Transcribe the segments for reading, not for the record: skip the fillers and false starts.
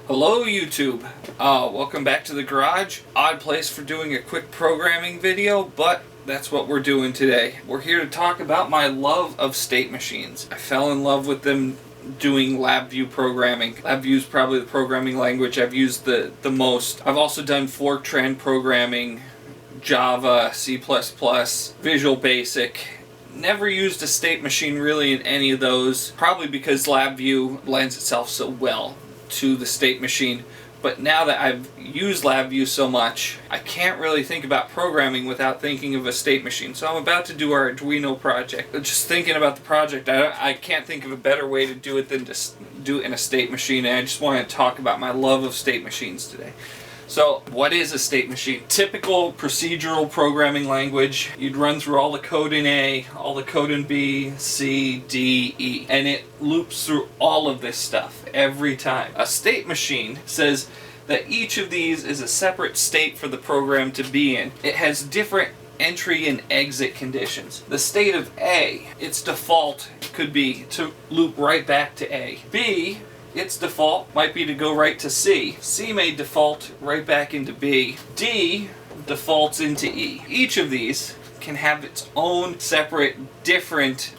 Hello YouTube, welcome back to the garage. Odd place for doing a quick programming video, but that's what we're doing today. We're here to talk about my love of state machines. I fell in love with them doing LabVIEW programming. LabVIEW is probably the programming language I've used the most. I've also done Fortran programming, Java, C++, Visual Basic. Never used a state machine really in any of those, probably because LabVIEW lends itself so well to the state machine. But now that I've used LabVIEW so much, I can't really think about programming without thinking of a state machine. So I'm about to do our Arduino project. Just thinking about the project, I can't think of a better way to do it than to do it in a state machine, and I just want to talk about my love of state machines today. So, what is a state machine? Typical procedural programming language. You'd run through all the code in A, all the code in B, C, D, E, and it loops through all of this stuff every time. A state machine says that each of these is a separate state for the program to be in. It has different entry and exit conditions. The state of A, its default could be to loop right back to A. B, its default might be to go right to C. C may default right back into B. D defaults into E. Each of these can have its own separate, different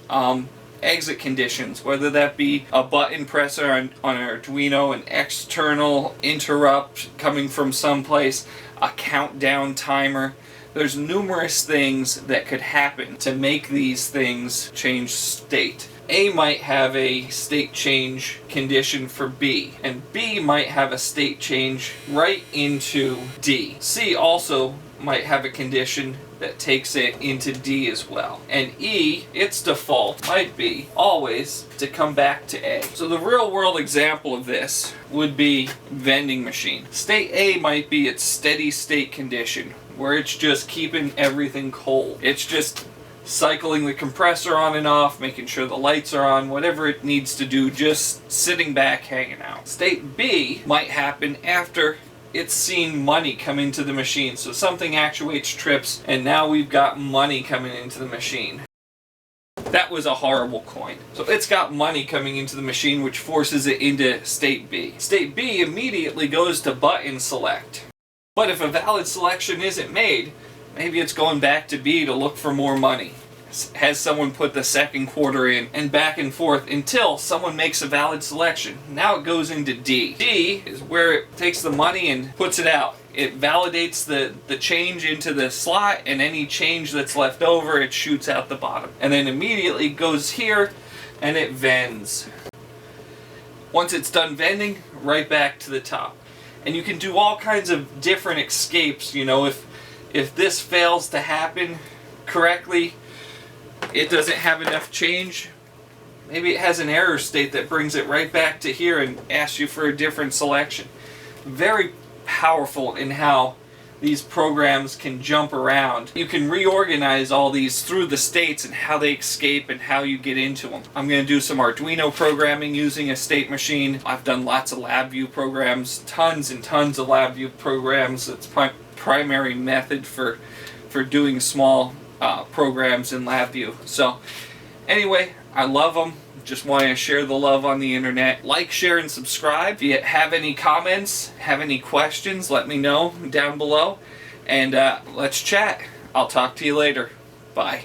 exit conditions, whether that be a button presser on an Arduino, an external interrupt coming from someplace, a countdown timer. There's numerous things that could happen to make these things change state. A might have a state change condition for B, and B might have a state change right into D. C also might have a condition that takes it into D as well. And E, its default might be always to come back to A. So the real world example of this would be vending machine. State A might be its steady state condition, where it's just keeping everything cold. It's just cycling the compressor on and off, making sure the lights are on, whatever it needs to do, just sitting back, hanging out. State B might happen after it's seen money come into the machine. So something actuates trips, and now we've got money coming into the machine. That was a horrible coin. So it's got money coming into the machine, which forces it into state B. State B immediately goes to button select. But if a valid selection isn't made, maybe it's going back to B to look for more money. Has someone put the second quarter in, and back and forth until someone makes a valid selection. Now it goes into D. D is where it takes the money and puts it out. It validates the change into the slot, and any change that's left over, it shoots out the bottom. And then immediately goes here, and it vends. Once it's done vending, right back to the top. And you can do all kinds of different escapes. You know, if this fails to happen correctly, it doesn't have enough change, maybe it has an error state that brings it right back to here and asks you for a different selection. Very powerful in how these programs can jump around. You can reorganize all these through the states and how they escape and how you get into them. I'm going to do some Arduino programming using a state machine. I've done lots of LabVIEW programs, tons and tons of LabVIEW programs. It's my primary method for doing small programs in LabVIEW. So anyway, I love them. Just want to share the love on the internet. Like, share, and subscribe. If you have any comments, have any questions, let me know down below. And let's chat. I'll talk to you later. Bye.